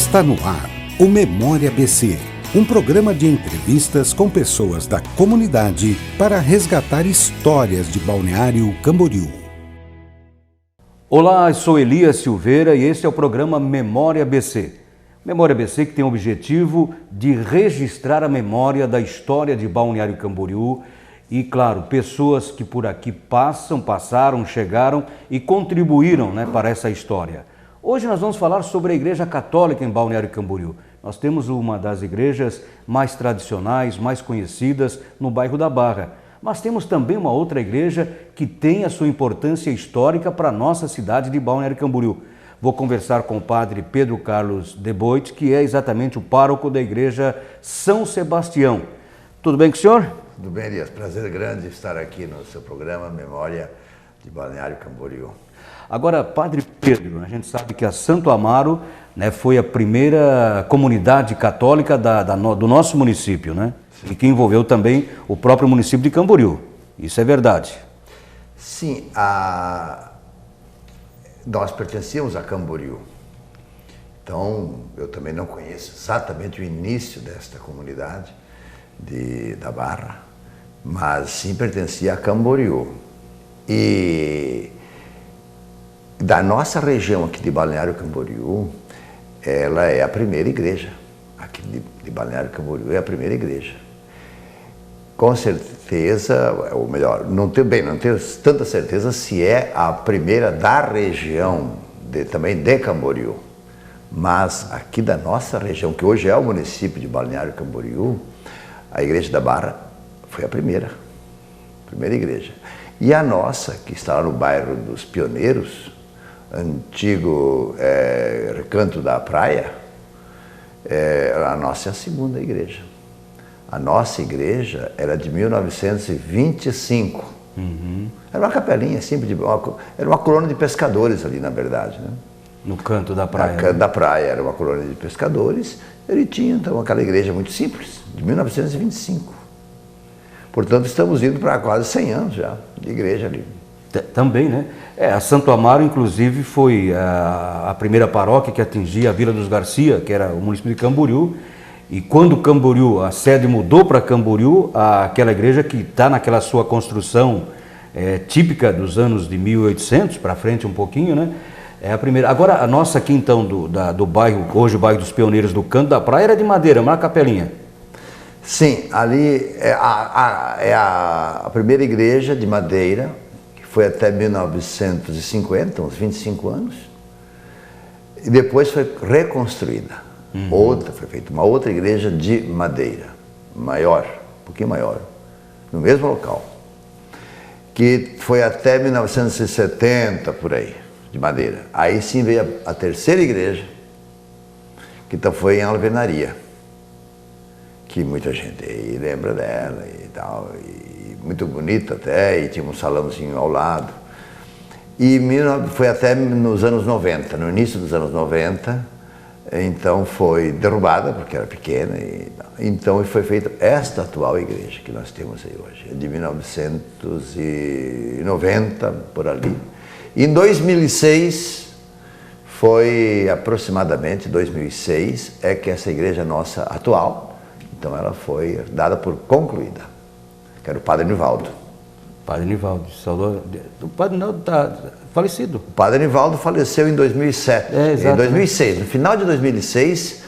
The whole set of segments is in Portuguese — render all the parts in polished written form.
Está no ar o Memória ABC, um programa de entrevistas com pessoas da comunidade para resgatar histórias de Balneário Camboriú. Olá, eu sou Elias Silveira e este é o programa Memória ABC. Memória ABC que tem o objetivo de registrar a memória da história de Balneário Camboriú e, claro, pessoas que por aqui passaram, chegaram e contribuíram, para essa história. Hoje nós vamos falar sobre a Igreja Católica em Balneário Camboriú. Nós temos uma das igrejas mais tradicionais, mais conhecidas no bairro da Barra. Mas temos também uma outra igreja que tem a sua importância histórica para a nossa cidade de Balneário Camboriú. Vou conversar com o padre Pedro Carlos Deboit, que é exatamente o pároco da igreja São Sebastião. Tudo bem com o senhor? Tudo bem, Elias. Prazer grande estar aqui no seu programa Memória de Balneário Camboriú. Agora, padre Pedro, a gente sabe que a Santo Amaro foi a primeira comunidade católica do nosso município, e que envolveu também o próprio município de Camboriú. Isso é verdade? Sim, nós pertencíamos a Camboriú. Então, eu também não conheço exatamente o início desta comunidade da Barra, mas sim pertencia a Camboriú. E da nossa região aqui de Balneário Camboriú, ela é a primeira igreja. Aqui de Balneário Camboriú é a primeira igreja. Com certeza, ou melhor, não tenho tanta certeza se é a primeira da região, também de Camboriú. Mas aqui da nossa região, que hoje é o município de Balneário Camboriú, a Igreja da Barra foi a primeira igreja. E a nossa, que está lá no bairro dos Pioneiros, antigo Recanto da Praia, a nossa é a segunda igreja. A nossa igreja era de 1925. Era uma capelinha simples, era uma colônia de pescadores ali, na verdade. No canto da praia. No canto da praia, era uma colônia de pescadores. Ele tinha, então, aquela igreja muito simples, de 1925. Portanto, estamos indo para quase 100 anos já de igreja ali. Também, a Santo Amaro, inclusive, foi a primeira paróquia que atingia a Vila dos Garcia, que era o município de Camboriú. E quando Camboriú, a sede mudou para Camboriú, aquela igreja que está naquela sua construção típica dos anos de 1800, para frente um pouquinho, é a primeira. Agora, a nossa aqui, então, do bairro, hoje o bairro dos Pioneiros do Canto da Praia, era de madeira, uma capelinha. Sim, ali é a primeira igreja de madeira, que foi até 1950, uns 25 anos, e depois foi reconstruída. Foi feita uma outra igreja de madeira, maior, um pouquinho maior, no mesmo local, que foi até 1970, por aí, de madeira. Aí sim veio a terceira igreja, que foi em Alvenaria, que muita gente aí lembra dela e tal, e muito bonita até, e tinha um salãozinho ao lado. E foi até nos anos 90, no início dos anos 90, então foi derrubada, porque era pequena, então foi feita esta atual igreja que nós temos aí hoje, de 1990, por ali. Em 2006, foi aproximadamente 2006, é que essa igreja nossa atual, então ela foi dada por concluída, que era o Padre Nivaldo. Padre Nivaldo, saudou. O Padre Nivaldo está falecido. O Padre Nivaldo faleceu em 2007. Em 2006, no final de 2006,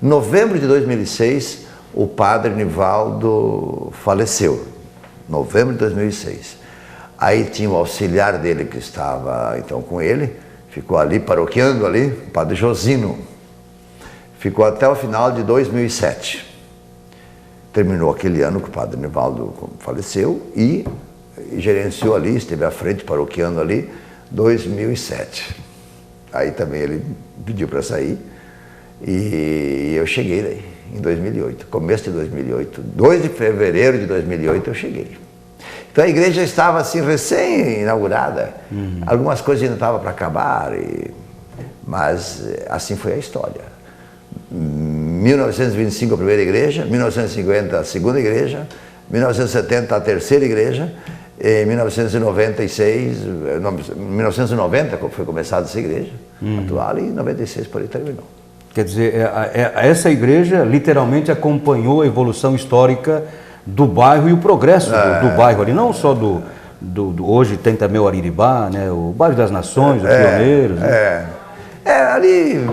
novembro de 2006, o Padre Nivaldo faleceu. Novembro de 2006. Aí tinha o auxiliar dele que estava então com ele, ficou ali paroquiando ali, o Padre Josino. Ficou até o final de 2007. Terminou aquele ano que o Padre Nivaldo faleceu e gerenciou ali, esteve à frente, paroquiando ali, 2007. Aí também ele pediu para sair e eu cheguei daí, em 2008, começo de 2008, 2 de fevereiro de 2008 eu cheguei. Então a igreja estava assim recém-inaugurada, algumas coisas ainda estavam para acabar, mas assim foi a história. 1925 a primeira igreja, 1950 a segunda igreja, 1970 a terceira igreja, em 1990 foi começada essa igreja atual e em 96 por aí terminou. Quer dizer, essa igreja literalmente acompanhou a evolução histórica do bairro e o progresso do bairro ali, não só hoje tem também o Ariribá, né, o bairro das Nações, o Pioneiros. Né? Ali,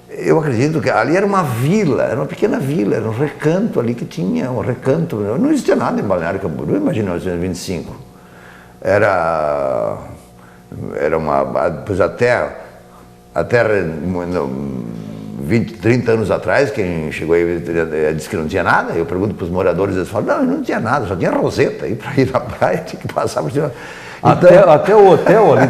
eu acredito que ali era uma vila, era uma pequena vila, era um recanto ali que tinha, um recanto, não existia nada em Balneário Camboriú, imagina, em 1925. Era uma, pois até 20, 30 anos atrás, quem chegou aí disse que não tinha nada. Eu pergunto para os moradores, eles falam, não tinha nada, só tinha Roseta. Aí para ir na praia tinha que passar por cima. Então, até o hotel ali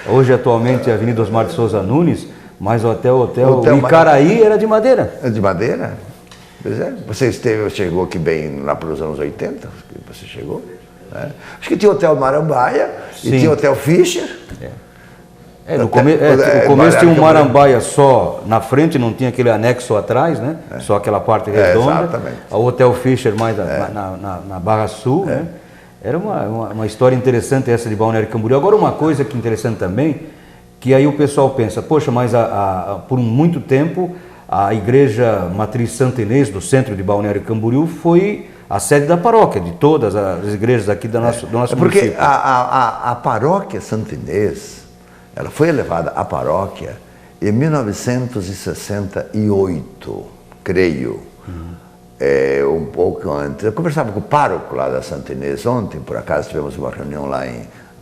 hoje atualmente é a Avenida Osmar de Souza Nunes, mas o hotel Icaraí era de madeira. É de madeira? Pois é. Você chegou aqui bem lá pelos anos 80, você chegou. Né? Acho que tinha o Hotel Marambaia. Sim. E tinha o Hotel Fischer. No começo tinha um Marambaia só na frente, não tinha aquele anexo atrás, né? Só aquela parte redonda. Exatamente. O Hotel Fischer mais na Barra Sul, né? Era uma história interessante essa de Balneário Camboriú. Agora uma coisa que é interessante também, que aí o pessoal pensa, poxa, mas por muito tempo a igreja matriz Santa Inês do centro de Balneário Camboriú foi a sede da paróquia, de todas as igrejas aqui do nosso município. Porque a paróquia Santa Inês, ela foi elevada à paróquia em 1968, creio. Um pouco antes. Eu conversava com o pároco lá da Santa Inês ontem, por acaso tivemos uma reunião lá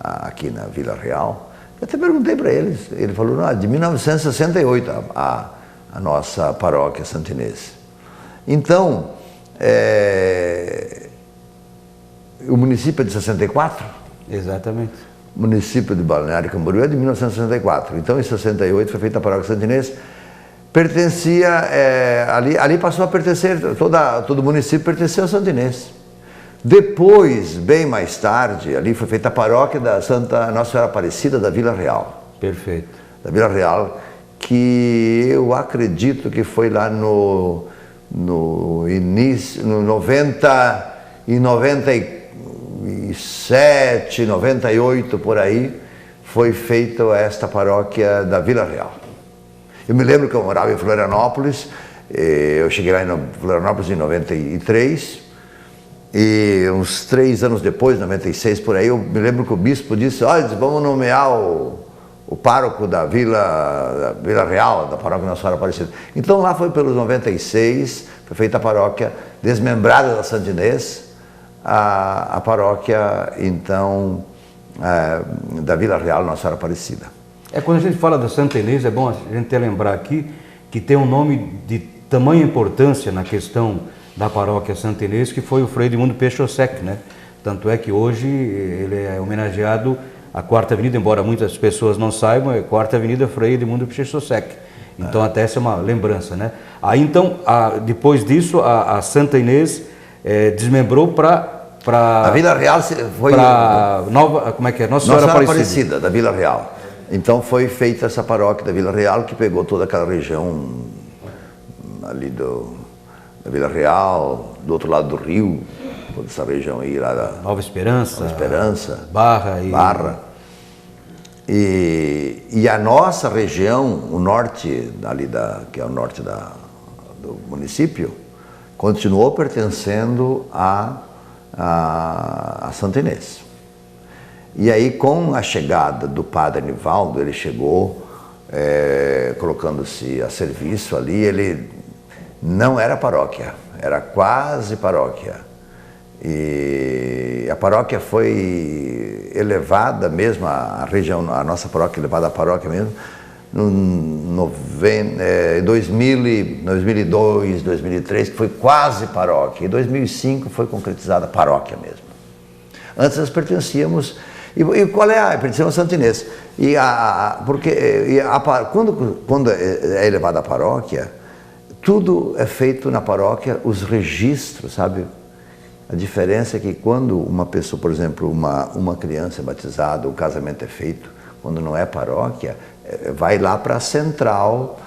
aqui na Vila Real. Eu até perguntei para eles, ele falou, não, de 1968 a nossa paróquia Santa Inês. Então, o município é de 64? Exatamente. O município de Balneário Camboriú é de 1964. Então, em 68 foi feita a paróquia Santa Inês. Pertencia, ali passou a pertencer, todo o município pertenceu a Santa Inês. Depois, bem mais tarde, ali foi feita a paróquia da Nossa Senhora Aparecida da Vila Real. Perfeito. Da Vila Real, que eu acredito que foi lá no início, no 97, 98, por aí, foi feita esta paróquia da Vila Real. Eu me lembro que eu morava em Florianópolis, eu cheguei lá em Florianópolis em 93, e uns 3 anos depois, 96 por aí, eu me lembro que o bispo disse, olha, vamos nomear o pároco da Vila Real, da paróquia Nossa Senhora Aparecida. Então lá foi pelos 96, foi feita a paróquia desmembrada da Santa Inês, a paróquia, então, da Vila Real Nossa Senhora Aparecida. Quando a gente fala da Santa Inês, é bom a gente até lembrar aqui que tem um nome de tamanha importância na questão da paróquia Santa Inês, que foi o Frei Edmundo Peixossec, né? Tanto é que hoje ele é homenageado a 4ª Avenida, embora muitas pessoas não saibam, é 4ª Avenida Frei Edmundo Peixossec. Então até essa é uma lembrança, né? Aí então, depois disso, a Santa Inês desmembrou para a Vila Real foi como é que é? Nossa Senhora Aparecida da Vila Real. Então foi feita essa paróquia da Vila Real, que pegou toda aquela região ali da Vila Real, do outro lado do rio, toda essa região aí lá da Nova Esperança, Barra. E a nossa região, o norte, que é o norte do município, continuou pertencendo a Santa Inês. E aí, com a chegada do padre Nivaldo, ele chegou colocando-se a serviço ali. Ele não era paróquia, era quase paróquia. E a paróquia foi elevada mesmo, a nossa paróquia elevada à paróquia mesmo, em 2002, 2003, que foi quase paróquia. Em 2005 foi concretizada a paróquia mesmo. Antes nós pertencíamos... E qual é pertencíamos a Santa Inês. Quando é elevada a paróquia, tudo é feito na paróquia, os registros, sabe? A diferença é que quando uma pessoa, por exemplo, uma criança é batizada, o casamento é feito, quando não é paróquia, vai lá para a central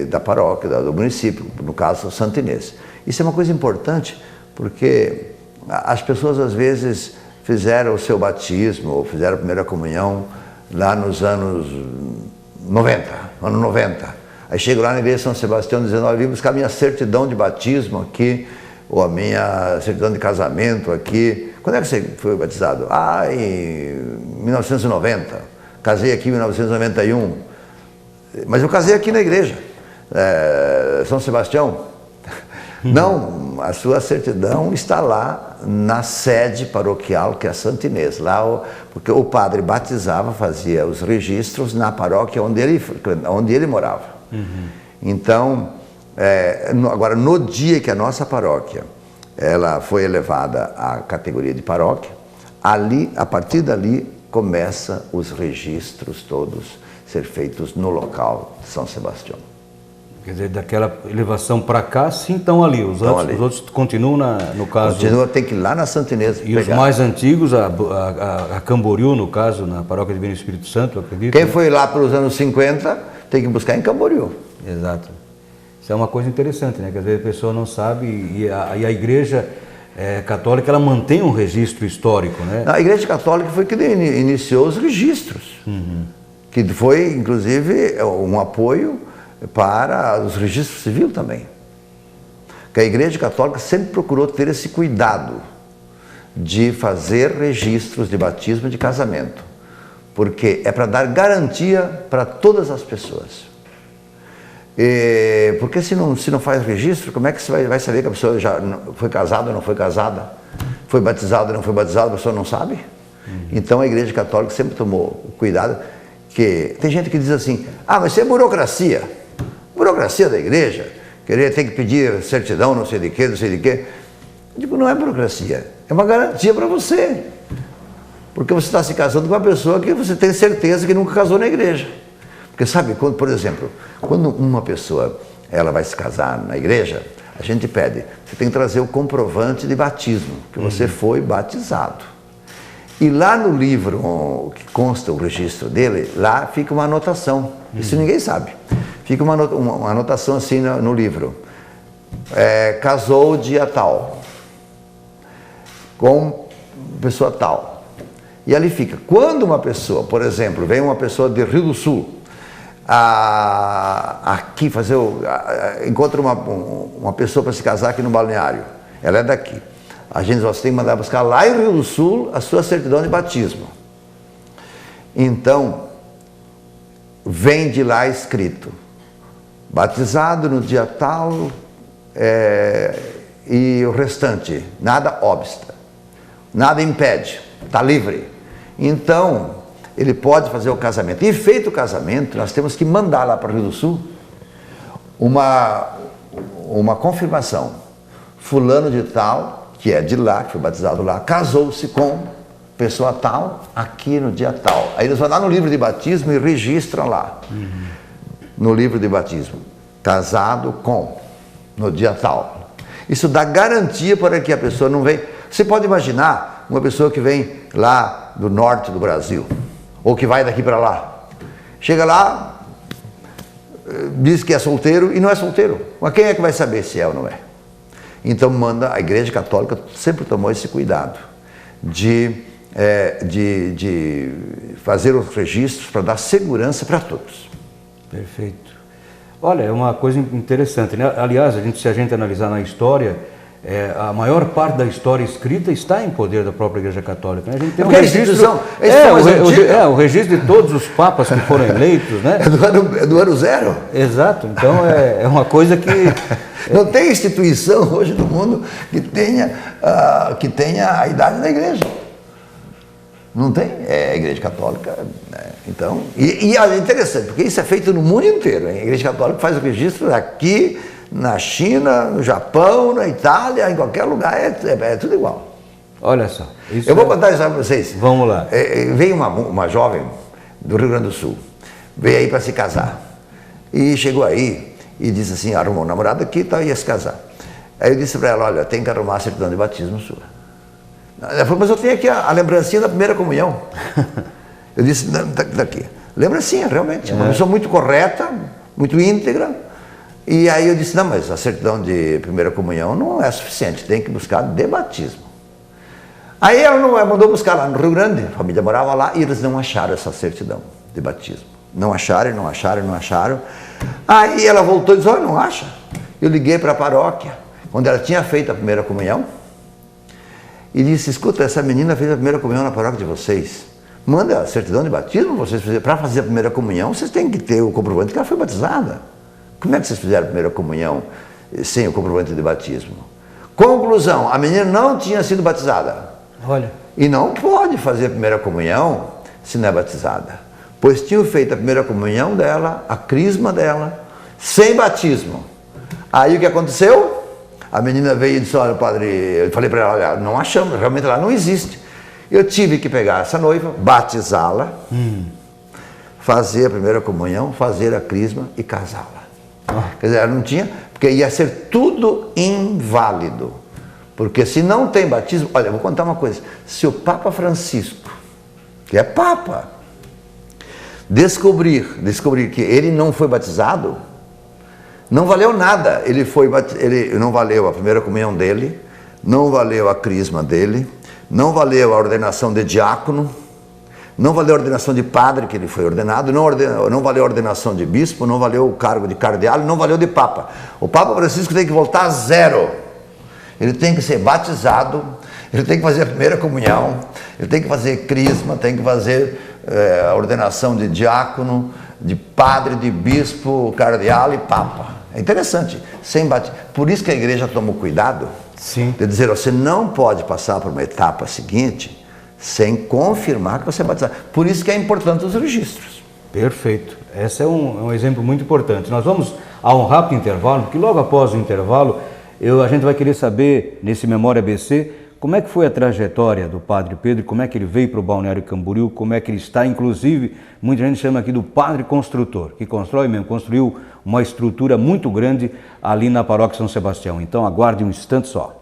da paróquia, do município, no caso Santa Inês. Isso é uma coisa importante, porque as pessoas às vezes fizeram o seu batismo, ou fizeram a primeira comunhão lá nos anos 90. ano 90. Aí chego lá na igreja de São Sebastião dizendo, olha, vim buscar minha certidão de batismo aqui, ou a minha certidão de casamento aqui. Quando é que você foi batizado? Ah, em 1990. Casei aqui em 1991. Mas eu casei aqui na igreja, São Sebastião. Não, a sua certidão está lá na sede paroquial, que é a Santa Inês. Lá, porque o padre batizava, fazia os registros na paróquia onde ele morava. Então, agora, no dia que a nossa paróquia ela foi elevada à categoria de paróquia, ali, a partir dali, começa os registros todos ser feitos no local de São Sebastião. Quer dizer, daquela elevação para cá, sim, estão ali. Os outros continuam, no caso... Continua, tem que ir lá na Santa Inês e pegar. Os mais antigos, a Camboriú, no caso, na paróquia de Divino Espírito Santo, eu acredito. Quem foi lá pelos anos 50, tem que buscar em Camboriú. Exato. Isso é uma coisa interessante, né? Que às vezes a pessoa não sabe e a igreja católica, ela mantém um registro histórico, né? A igreja católica foi que iniciou os registros. Que foi, inclusive, um apoio para os registros civis também. Que a igreja católica sempre procurou ter esse cuidado de fazer registros de batismo e de casamento. Porque é para dar garantia para todas as pessoas. Porque se não faz registro, como é que você vai saber que a pessoa já foi casada ou não foi casada? Foi batizada ou não foi batizada, a pessoa não sabe? Então a igreja católica sempre tomou cuidado, que tem gente que diz assim, mas isso é burocracia. Burocracia da igreja, tem que pedir certidão, não sei de quê, não sei de quê. Eu digo, não é burocracia, é uma garantia para você. Porque você está se casando com uma pessoa que você tem certeza que nunca casou na igreja. Porque sabe, por exemplo, quando uma pessoa ela vai se casar na igreja, a gente pede, você tem que trazer o comprovante de batismo, que você foi batizado. E lá no livro que consta o registro dele, lá fica uma anotação, isso ninguém sabe. Fica uma anotação assim no livro, casou dia tal, com pessoa tal. E ali fica, quando uma pessoa, por exemplo, vem uma pessoa de Rio do Sul, aqui encontra uma pessoa para se casar aqui no balneário, ela é daqui. A gente tem que mandar buscar lá em Rio do Sul a sua certidão de batismo. Então, vem de lá escrito, batizado no dia tal, e o restante, nada obsta, nada impede, está livre. Então, ele pode fazer o casamento. E feito o casamento, nós temos que mandar lá para o Rio do Sul uma confirmação. Fulano de tal, que é de lá, que foi batizado lá, casou-se com pessoa tal, aqui no dia tal. Aí eles vão lá no livro de batismo e registram lá. No livro de batismo. Casado com, no dia tal. Isso dá garantia para que a pessoa não venha. Você pode imaginar uma pessoa que vem lá do norte do Brasil, ou que vai daqui para lá. Chega lá, diz que é solteiro e não é solteiro. Mas quem é que vai saber se é ou não é? Então a Igreja Católica sempre tomou esse cuidado de fazer os registros para dar segurança para todos. Perfeito. Olha, é uma coisa interessante, né? Aliás, se a gente analisar na história, a maior parte da história escrita está em poder da própria Igreja Católica, né? A gente tem um registro, o registro de todos os papas que foram eleitos, né? É do ano zero. Exato, então é uma coisa que... Não tem instituição hoje no mundo que tenha a idade da igreja. Não tem, é a Igreja Católica, né? Então, e é interessante, porque isso é feito no mundo inteiro, hein? A Igreja Católica faz o registro aqui, na China, no Japão, na Itália, em qualquer lugar, é tudo igual. Olha só. Eu vou contar isso para vocês. Vamos lá. Veio uma jovem do Rio Grande do Sul, veio aí para se casar, e chegou aí e disse assim, arrumou um namorado aqui e tal, ia se casar. Aí eu disse para ela, olha, tem que arrumar a certidão de batismo sua. Ela falou, mas eu tenho aqui a lembrancinha da primeira comunhão. Eu disse, daqui. Lembrancinha, realmente. Uma pessoa muito correta, muito íntegra. E aí eu disse, não, mas a certidão de primeira comunhão não é suficiente, tem que buscar de batismo. Aí ela mandou buscar lá no Rio Grande, a família morava lá, e eles não acharam essa certidão de batismo. Não acharam, não acharam, não acharam. Aí ela voltou e disse, olha, não acha? Eu liguei para a paróquia, quando ela tinha feito a primeira comunhão, e disse, escuta, essa menina fez a primeira comunhão na paróquia de vocês. Manda a certidão de batismo, vocês para fazer a primeira comunhão, vocês têm que ter o comprovante que ela foi batizada. Como é que vocês fizeram a primeira comunhão sem o comprovante de batismo? Conclusão, a menina não tinha sido batizada. Olha. E não pode fazer a primeira comunhão se não é batizada. Pois tinham feito a primeira comunhão dela, a crisma dela, sem batismo. Aí o que aconteceu? A menina veio e disse, olha, padre, eu falei para ela, olha, não achamos, realmente ela não existe. Eu tive que pegar essa noiva, batizá-la, fazer a primeira comunhão, fazer a crisma e casá-la. Quer dizer, ela não tinha, porque ia ser tudo inválido. Porque se não tem batismo, olha, eu vou contar uma coisa, se o Papa Francisco, que é Papa, descobrir que ele não foi batizado, não valeu nada. Ele não valeu a primeira comunhão dele, não valeu a crisma dele, não valeu a ordenação de diácono, não valeu a ordenação de padre que ele foi ordenado, não valeu a ordenação de bispo, não valeu o cargo de cardeal, não valeu de papa. O Papa Francisco tem que voltar a zero. Ele tem que ser batizado, ele tem que fazer a primeira comunhão, ele tem que fazer crisma, tem que fazer a ordenação de diácono, de padre, de bispo, cardeal e papa. É interessante, sem batismo. Por isso que a igreja tomou cuidado. Sim. De dizer, você não pode passar para uma etapa seguinte sem confirmar que você é batizado. Por isso que é importante os registros. Perfeito. Esse é um exemplo muito importante. Nós vamos a um rápido intervalo, porque logo após o intervalo, a gente vai querer saber, nesse Memória ABC, como é que foi a trajetória do Padre Pedro, como é que ele veio para o Balneário Camboriú, como é que ele está, inclusive, muita gente chama aqui do Padre Construtor, que constrói mesmo, construiu uma estrutura muito grande ali na Paróquia São Sebastião. Então aguarde um instante só.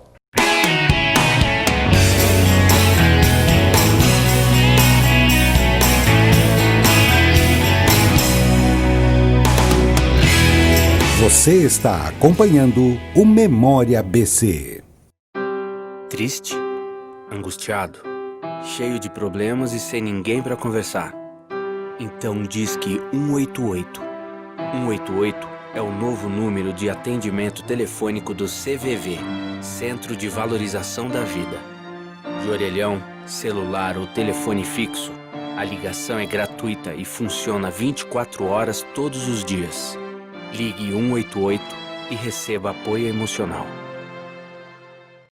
Você está acompanhando o Memória ABC. Triste, angustiado, cheio de problemas e sem ninguém para conversar. Então disque 188. 188 é o novo número de atendimento telefônico do CVV, Centro de Valorização da Vida. De orelhão, celular ou telefone fixo, a ligação é gratuita e funciona 24 horas todos os dias. Ligue 188 e receba apoio emocional.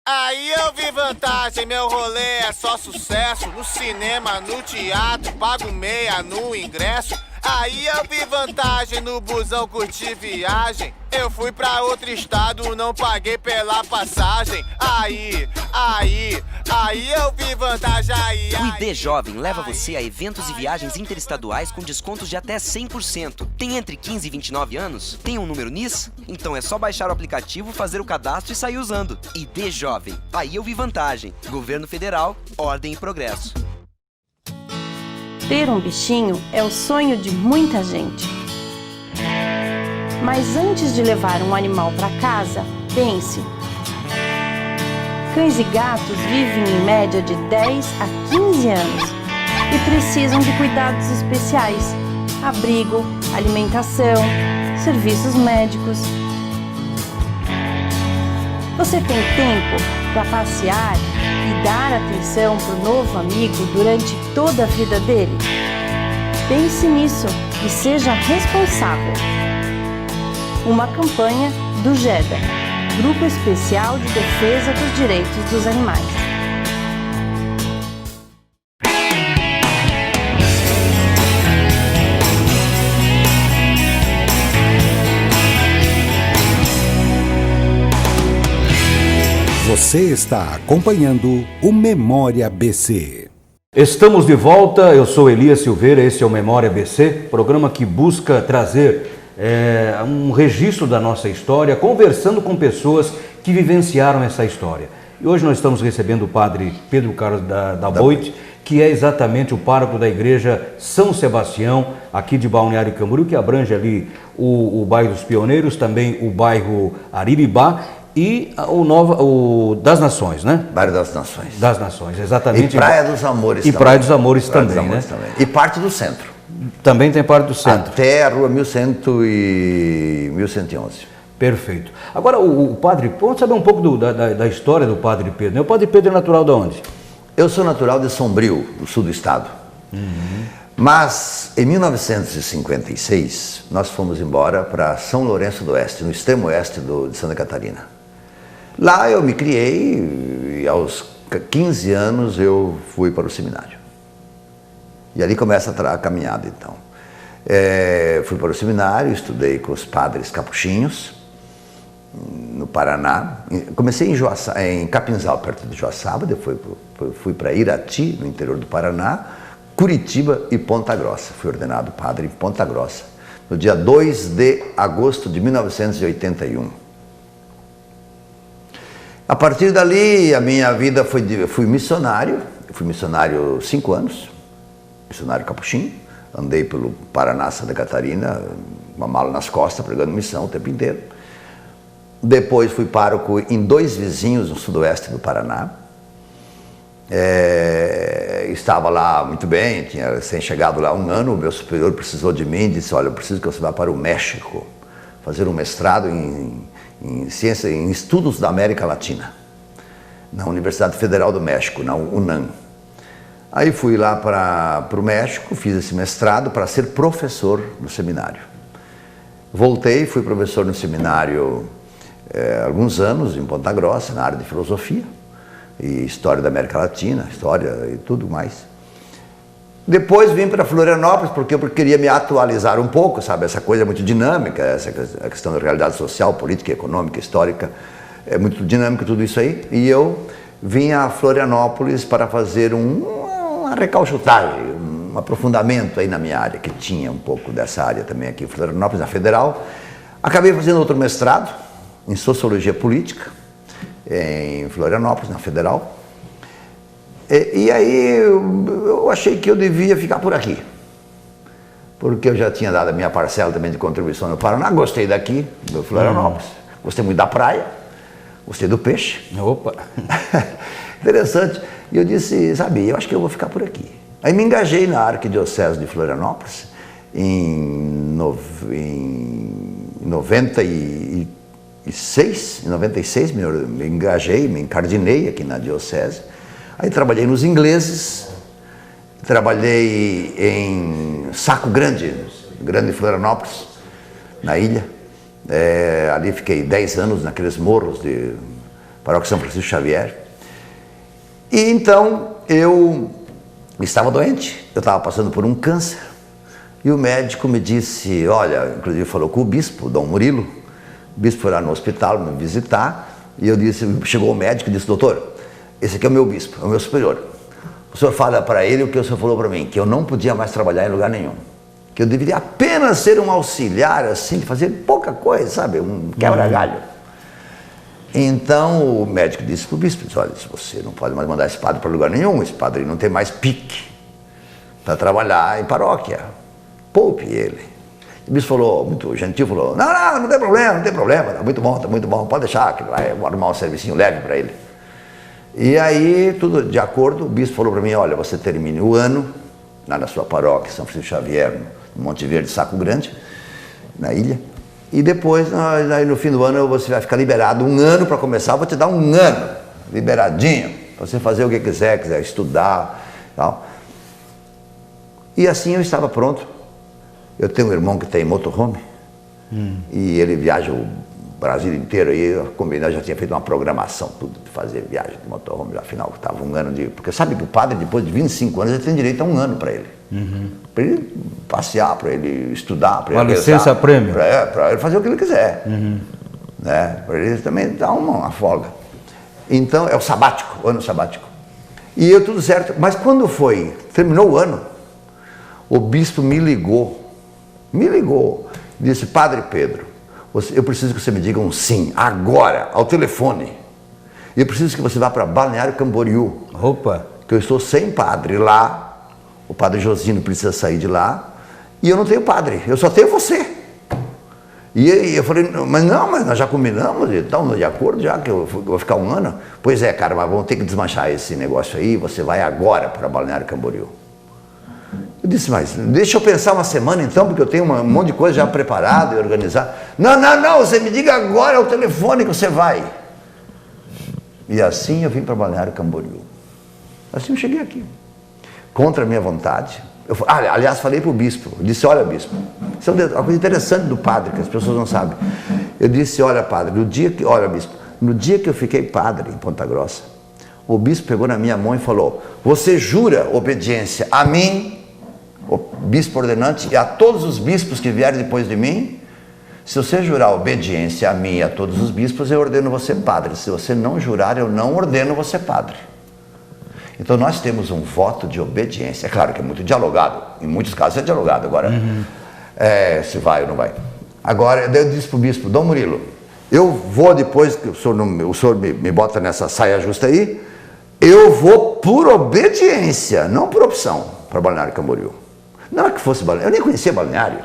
Aí eu vi vantagem, meu rolê é só sucesso. No cinema, no teatro, pago meia no ingresso. Aí eu vi vantagem, no busão curti viagem. Eu fui pra outro estado, não paguei pela passagem. Aí eu vi vantagem. O ID Jovem leva você a eventos e viagens interestaduais com descontos de até 100%. Tem entre 15 e 29 anos? Tem um número NIS? Então é só baixar o aplicativo, fazer o cadastro e sair usando. ID Jovem. Aí eu vi vantagem. Governo Federal, ordem e progresso. Ter um bichinho é o sonho de muita gente. Mas antes de levar um animal para casa, pense. Cães e gatos vivem em média de 10 a 15 anos e precisam de cuidados especiais, abrigo, alimentação, serviços médicos. Você tem tempo para passear e dar atenção para o novo amigo durante toda a vida dele? Pense nisso e seja responsável. Uma campanha do GEDA, Grupo Especial de Defesa dos Direitos dos Animais. Você está acompanhando o Memória ABC. Estamos de volta, eu sou Elias Silveira, esse é o Memória ABC, programa que busca trazer um registro da nossa história, conversando com pessoas que vivenciaram essa história. E hoje nós estamos recebendo o Padre Pedro Carlos da Boite, que é exatamente o pároco da Igreja São Sebastião, aqui de Balneário Camboriú, que abrange ali o bairro dos Pioneiros, também o bairro Ariribá, e o das Nações, né? Bairro das Nações. Das Nações, exatamente. E Praia dos Amores e também. Praia dos Amores Praia também, dos Amores né? também. E parte do centro. Também tem parte do centro. Até a rua 1111. Perfeito. Agora, o padre, vamos saber um pouco da história do Padre Pedro, né? O Padre Pedro é natural de onde? Eu sou natural de Sombrio, do sul do estado. Mas, em 1956, nós fomos embora para São Lourenço do Oeste, no extremo oeste de Santa Catarina. Lá eu me criei e aos 15 anos eu fui para o seminário. E ali começa a caminhada, então. Fui para o seminário, estudei com os padres capuchinhos, no Paraná. Comecei em Capinzal, perto de Joaçaba, depois fui para Irati, no interior do Paraná, Curitiba e Ponta Grossa. Fui ordenado padre em Ponta Grossa, no dia 2 de agosto de 1981. A partir dali, a minha vida fui missionário. Eu fui missionário 5 anos, missionário capuchinho. Andei pelo Paraná, Santa Catarina, uma mala nas costas, pregando missão o tempo inteiro. Depois fui pároco em 2 vizinhos no sudoeste do Paraná. Estava lá muito bem, tinha chegado lá 1 ano, o meu superior precisou de mim e disse, olha, eu preciso que você vá para o México, fazer um mestrado em ciência, em estudos da América Latina, na Universidade Federal do México, na UNAM. Aí fui lá para o México, fiz esse mestrado para ser professor no seminário. Voltei, fui professor no seminário alguns anos em Ponta Grossa, na área de filosofia e história da América Latina, história e tudo mais. Depois vim para Florianópolis porque eu queria me atualizar um pouco, sabe? Essa coisa é muito dinâmica, a questão da realidade social, política, econômica, histórica, é muito dinâmico tudo isso aí. E eu vim a Florianópolis para fazer uma recalchutagem, um aprofundamento aí na minha área, que tinha um pouco dessa área também aqui em Florianópolis, na Federal. Acabei fazendo outro mestrado em Sociologia Política, em Florianópolis, na Federal. E aí eu achei que eu devia ficar por aqui, porque eu já tinha dado a minha parcela também de contribuição no Paraná, gostei daqui, do Florianópolis, gostei muito da praia, gostei do peixe. Opa! Interessante. E eu disse, sabe, eu acho que eu vou ficar por aqui. Aí me engajei na Arquidiocese de Florianópolis, em 96, me engajei, me encardinei aqui na diocese. Aí trabalhei nos ingleses, trabalhei em Saco Grande, Grande Florianópolis, na ilha. Ali fiquei 10 anos naqueles morros de Paróquia São Francisco Xavier. E então eu estava doente, eu estava passando por um câncer. E o médico me disse, olha, inclusive falou com o bispo, Dom Murilo. O bispo foi lá no hospital me visitar. E eu disse, chegou o médico e disse, doutor, esse aqui é o meu bispo, é o meu superior. O senhor fala para ele o que o senhor falou para mim, que eu não podia mais trabalhar em lugar nenhum. Que eu deveria apenas ser um auxiliar, assim, fazer pouca coisa, sabe? Um quebra-galho. Então o médico disse para o bispo, disse, olha, você não pode mais mandar esse padre para lugar nenhum, esse padre não tem mais pique para trabalhar em paróquia. Poupe ele. O bispo falou, muito gentil, falou, não tem problema, tá muito bom, pode deixar, que vai arrumar um servicinho leve para ele. E aí, tudo de acordo, o bispo falou para mim, olha, você termine o ano, lá na sua paróquia, São Francisco Xavier, no Monte Verde, Saco Grande, na ilha, e depois, aí no fim do ano, você vai ficar liberado 1 ano para começar, eu vou te dar 1 ano, liberadinho, para você fazer o que quiser estudar, tal. E assim eu estava pronto. Eu tenho um irmão que tem motorhome, e ele viaja o Brasil inteiro, aí eu já tinha feito uma programação, tudo, de fazer viagem de motorhome, afinal estava 1 ano de... Porque sabe que o padre, depois de 25 anos, ele tem direito a 1 ano para ele. Para ele passear, para ele estudar, para ele... Uma licença-prêmio. Para ele fazer o que ele quiser. Né? Para ele também dar uma folga. Então, é o sabático, o ano sabático. E eu tudo certo, mas quando terminou o ano, o bispo me ligou, disse, Padre Pedro, eu preciso que você me diga um sim, agora, ao telefone. Eu preciso que você vá para Balneário Camboriú. Opa! Que eu estou sem padre lá, o padre Josino precisa sair de lá, e eu não tenho padre, eu só tenho você. E eu falei, mas nós já combinamos, estamos de acordo já, que eu vou ficar 1 ano. Pois é, cara, mas vamos ter que desmanchar esse negócio aí, você vai agora para Balneário Camboriú. Eu disse, mas deixa eu pensar uma semana então, porque eu tenho um monte de coisa já preparada e organizada. Não, você me diga agora o telefone que você vai. E assim eu vim para Balneário Camboriú. Assim eu cheguei aqui. Contra a minha vontade. Aliás, falei para o bispo. Eu disse, olha, bispo, isso é uma coisa interessante do padre, que as pessoas não sabem. Eu disse, olha, padre, no dia que eu fiquei padre em Ponta Grossa, o bispo pegou na minha mão e falou, você jura obediência a mim, o bispo ordenante, e a todos os bispos que vierem depois de mim? Se você jurar obediência a mim e a todos os bispos, eu ordeno você padre. Se você não jurar, eu não ordeno você padre. Então nós temos um voto de obediência. É claro que é muito dialogado, em muitos casos é dialogado. Agora, se vai ou não vai. Agora, eu disse para o bispo, Dom Murilo, eu vou depois que o senhor me bota nessa saia justa aí, eu vou por obediência, não por opção, para Balneário Camboriú. Não é que fosse Balneário, eu nem conhecia Balneário,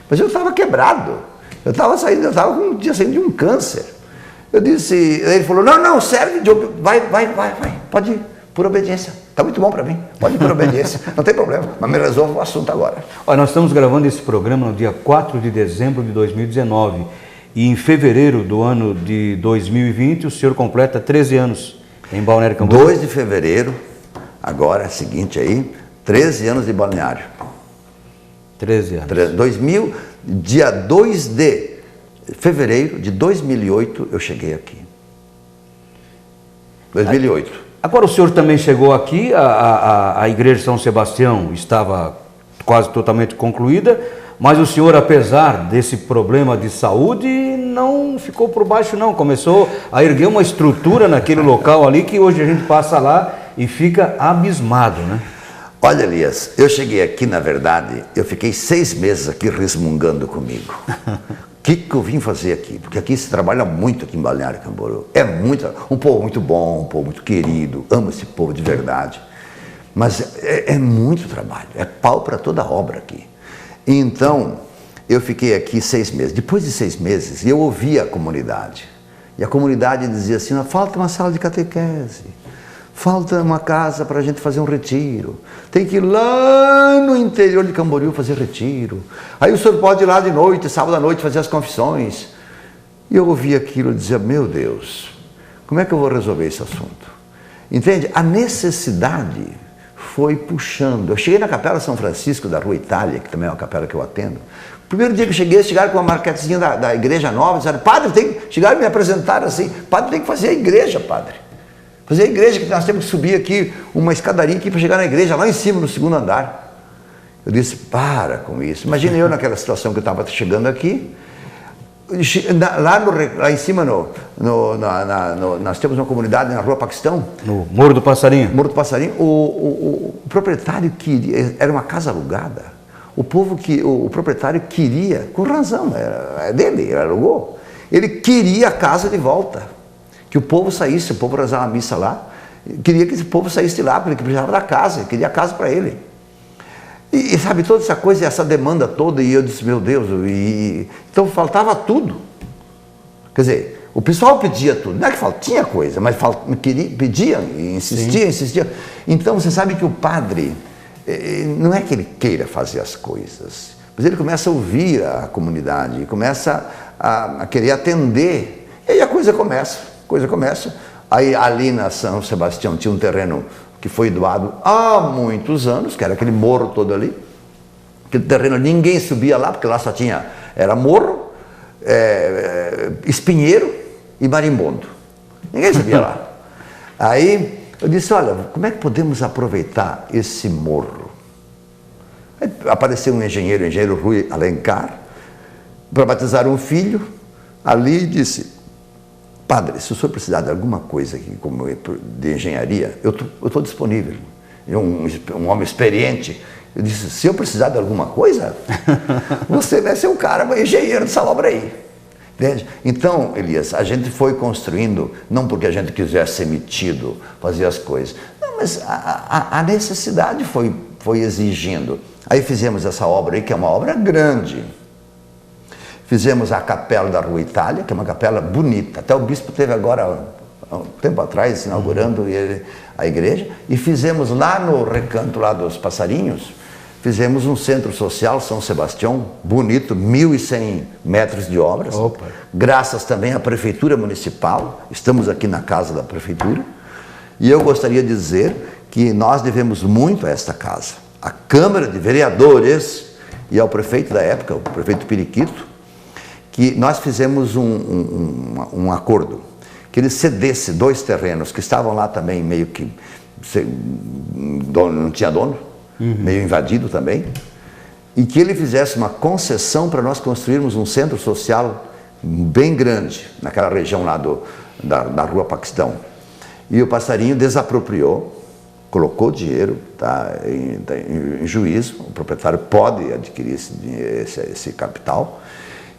mas eu estava quebrado. Tinha saído de um câncer. Eu disse, ele falou, não, serve de vai, pode ir, por obediência. Está muito bom para mim, pode ir por obediência, não tem problema, mas me resolva o assunto agora. Olha, nós estamos gravando esse programa no dia 4 de dezembro de 2019 e em fevereiro do ano de 2020 o senhor completa 13 anos em Balneário Camboriú. 2 de fevereiro, agora, seguinte aí, 13 anos de Balneário. 13 anos. Dia 2 de fevereiro de 2008, eu cheguei aqui. 2008. Agora o senhor também chegou aqui, a igreja de São Sebastião estava quase totalmente concluída, mas o senhor, apesar desse problema de saúde, não ficou por baixo não, começou a erguer uma estrutura naquele local ali que hoje a gente passa lá e fica abismado, né? Olha, Elias, eu cheguei aqui, na verdade, eu fiquei 6 meses aqui resmungando comigo. O que eu vim fazer aqui? Porque aqui se trabalha muito aqui em Balneário Camboriú. Um povo muito bom, um povo muito querido, amo esse povo de verdade. Mas é muito trabalho, é pau para toda obra aqui. Então, eu fiquei aqui 6 meses. Depois de 6 meses, eu ouvi a comunidade. E a comunidade dizia assim, falta uma sala de catequese. Falta uma casa para a gente fazer um retiro. Tem que ir lá no interior de Camboriú fazer retiro. Aí o senhor pode ir lá de noite, sábado à noite, fazer as confissões. E eu ouvi aquilo e dizia, meu Deus, como é que eu vou resolver esse assunto? Entende? A necessidade foi puxando. Eu cheguei na Capela São Francisco da Rua Itália, que também é uma capela que eu atendo. O primeiro dia que eu cheguei, chegaram com uma marquetezinha da igreja nova, disseram, padre, chegaram e me apresentaram assim, padre, tem que fazer a igreja, padre. Fazer a igreja, que nós temos que subir aqui uma escadaria aqui para chegar na igreja, lá em cima, no 2º andar. Eu disse, para com isso. Imagina eu naquela situação que eu estava chegando aqui, lá em cima, nós temos uma comunidade na Rua Paquistão. No Morro do Passarinho. Morro do Passarinho. O proprietário queria, era uma casa alugada. O proprietário queria, com razão, era dele, ele alugou. Ele queria a casa de volta. Que o povo saísse, o povo rezava a missa lá, queria que esse povo saísse de lá, porque ele precisava da casa, ele queria a casa para ele. E sabe, toda essa coisa, essa demanda toda, e eu disse, meu Deus, então faltava tudo. Quer dizer, o pessoal pedia tudo, não é que tinha coisa, mas pedia, insistia. Então você sabe que o padre, não é que ele queira fazer as coisas, mas ele começa a ouvir a comunidade, começa a querer atender, e aí a coisa começa. Aí ali na São Sebastião tinha um terreno que foi doado há muitos anos, que era aquele morro todo ali. Aquele terreno ninguém subia lá, porque lá só era morro, espinheiro e marimbondo. Ninguém subia lá. Aí eu disse, olha, como é que podemos aproveitar esse morro? Aí apareceu um engenheiro Rui Alencar, para batizar um filho, ali disse, padre, se o senhor precisar de alguma coisa aqui, como de engenharia, eu estou disponível. Um homem experiente. Eu disse, se eu precisar de alguma coisa, você vai ser o cara, engenheiro dessa obra aí. Entende? Então, Elias, a gente foi construindo, não porque a gente quisesse ser metido, fazer as coisas, não, mas a necessidade foi exigindo. Aí fizemos essa obra aí, que é uma obra grande. Fizemos a capela da Rua Itália, que é uma capela bonita. Até o bispo teve agora, há um tempo atrás, inaugurando a igreja. E fizemos lá no recanto lá dos passarinhos, fizemos um centro social São Sebastião, bonito, 1.100 metros de obras. Opa. Graças também à Prefeitura Municipal, estamos aqui na casa da Prefeitura. E eu gostaria de dizer que nós devemos muito a esta casa, à Câmara de Vereadores e ao prefeito da época, o prefeito Periquito, que nós fizemos um acordo, que ele cedesse 2 terrenos que estavam lá também meio que não tinha dono, meio invadido também, e que ele fizesse uma concessão para nós construirmos um centro social bem grande, naquela região lá da Rua Paquistão. E o Passarinho desapropriou, colocou dinheiro, tá em juízo, o proprietário pode adquirir esse capital,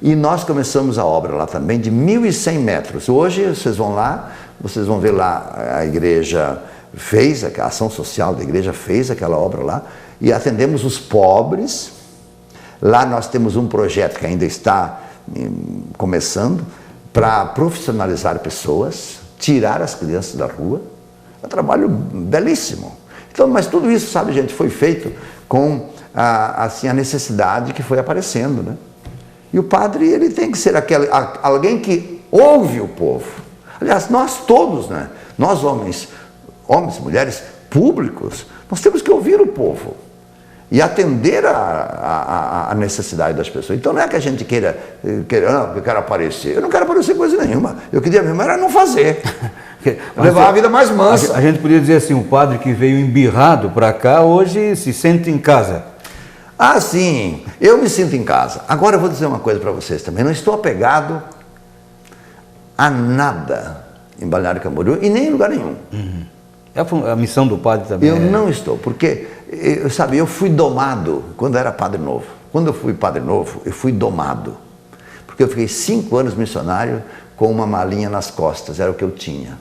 e nós começamos a obra lá também de 1.100 metros. Hoje vocês vão lá, vocês vão ver lá a igreja fez, a ação social da igreja fez aquela obra lá, e atendemos os pobres. Lá nós temos um projeto que ainda está começando, para profissionalizar pessoas, tirar as crianças da rua. É um trabalho belíssimo. Então, mas tudo isso, sabe, gente, foi feito com a necessidade que foi aparecendo, né? E o padre, ele tem que ser alguém que ouve o povo. Aliás, nós todos, né? Nós homens, mulheres, públicos, nós temos que ouvir o povo e atender a necessidade das pessoas. Então não é que a gente queira eu quero aparecer. Eu não quero aparecer coisa nenhuma. Eu queria mesmo era não fazer. Levar a vida mais mansa. A gente podia dizer assim, o padre que veio embirrado para cá, hoje se sente em casa. Ah, sim, eu me sinto em casa. Agora eu vou dizer uma coisa para vocês também. Não estou apegado a nada em Balneário Camboriú e nem em lugar nenhum. É a missão do padre também. Eu não estou, porque, sabe, eu fui domado quando era padre novo. Quando eu fui padre novo, eu fui domado. Porque eu fiquei 5 anos missionário com uma malinha nas costas, era o que eu tinha.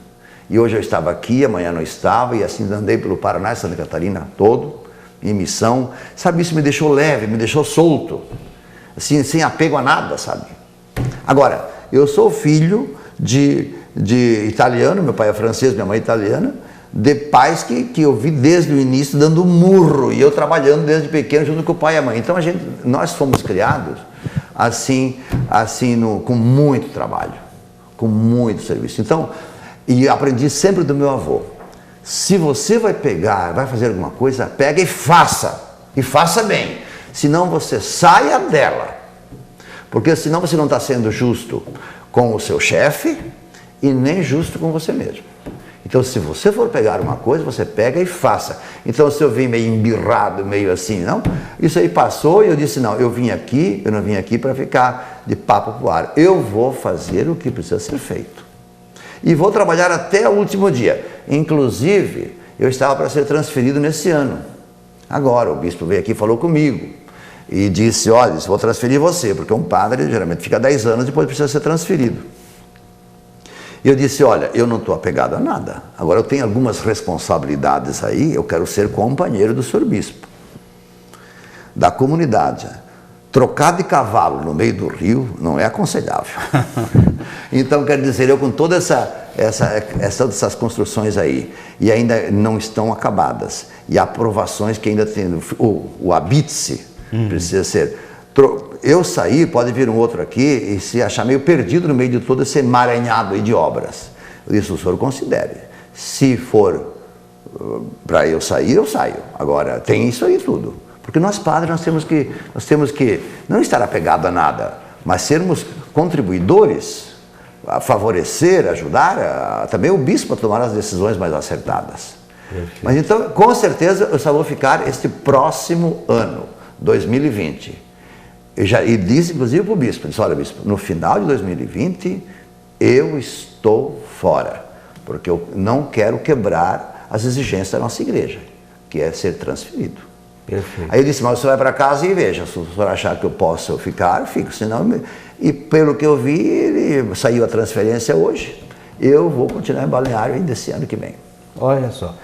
E hoje eu estava aqui, amanhã não estava, e assim andei pelo Paraná e Santa Catarina todo, em missão. Sabe, isso me deixou leve, me deixou solto, assim, sem apego a nada, sabe? Agora, eu sou filho de italiano, meu pai é francês, minha mãe é italiana, de pais que eu vi desde o início dando murro, e eu trabalhando desde pequeno junto com o pai e a mãe. Então nós fomos criados assim com muito trabalho, com muito serviço. Então, e aprendi sempre do meu avô: se você vai fazer alguma coisa, pega e faça bem, senão você saia dela, porque senão você não está sendo justo com o seu chefe e nem justo com você mesmo. Então, se você for pegar uma coisa, você pega e faça. Então, se eu vim meio embirrado, meio assim, não, isso aí passou e eu disse, não, eu não vim aqui para ficar de papo pro ar. Eu vou fazer o que precisa ser feito. E vou trabalhar até o último dia. Inclusive, eu estava para ser transferido nesse ano. Agora, o bispo veio aqui e falou comigo. E disse, olha, vou transferir você, porque um padre geralmente fica 10 anos e depois precisa ser transferido. E eu disse, olha, eu não estou apegado a nada. Agora eu tenho algumas responsabilidades aí, eu quero ser companheiro do senhor bispo, da comunidade. Trocar de cavalo no meio do rio não é aconselhável. Então, quero dizer, eu com todas essas construções aí, e ainda não estão acabadas, e aprovações que ainda tem, o habite-se precisa ser... Eu sair, pode vir um outro aqui e se achar meio perdido no meio de todo esse emaranhado aí de obras. Isso o senhor considere. Se for para eu sair, eu saio. Agora, tem isso aí tudo. Porque nós padres, nós temos que não estar apegado a nada, mas sermos contribuidores, a favorecer, ajudar também o bispo a tomar as decisões mais acertadas. Perfeito. Mas então, com certeza, eu só vou ficar este próximo ano, 2020. E disse, inclusive, para o bispo, disse, olha, bispo, no final de 2020, eu estou fora, porque eu não quero quebrar as exigências da nossa igreja, que é ser transferido. Perfeito. Aí eu disse, mas você vai para casa e veja, se o senhor achar que eu posso ficar, eu fico, senão... E pelo que eu vi, ele saiu a transferência hoje, eu vou continuar em Balneário ainda esse ano que vem. Olha só,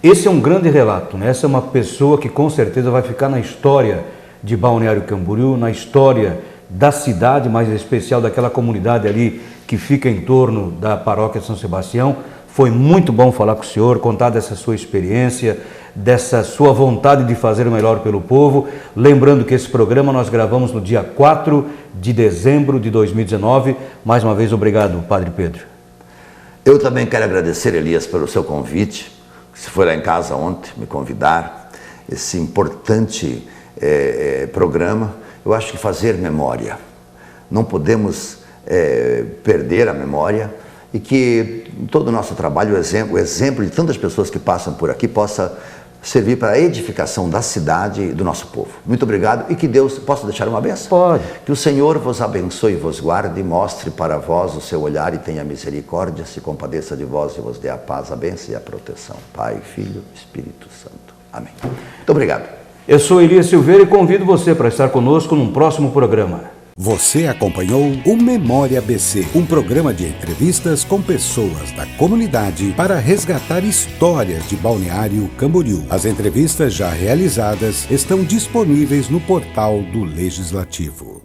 esse é um grande relato, né? Essa é uma pessoa que com certeza vai ficar na história de Balneário Camboriú, na história da cidade, mais especial daquela comunidade ali que fica em torno da paróquia São Sebastião. Foi muito bom falar com o senhor, contar dessa sua experiência, dessa sua vontade de fazer o melhor pelo povo. Lembrando que esse programa nós gravamos no dia 4 de dezembro de 2019. Mais uma vez, obrigado, Padre Pedro. Eu também quero agradecer, Elias, pelo seu convite. Você foi lá em casa ontem me convidar, esse importante programa. Eu acho que fazer memória, não podemos perder a memória, e que todo o nosso trabalho, o exemplo de tantas pessoas que passam por aqui possa servir para a edificação da cidade e do nosso povo. Muito obrigado, e que Deus... Posso deixar uma bênção? Pode. Que o Senhor vos abençoe e vos guarde, mostre para vós o seu olhar e tenha misericórdia, se compadeça de vós e vos dê a paz, a bênção e a proteção. Pai, Filho, Espírito Santo. Amém. Muito obrigado. Eu sou Elias Silveira e convido você para estar conosco num próximo programa. Você acompanhou o Memória ABC, um programa de entrevistas com pessoas da comunidade para resgatar histórias de Balneário Camboriú. As entrevistas já realizadas estão disponíveis no portal do Legislativo.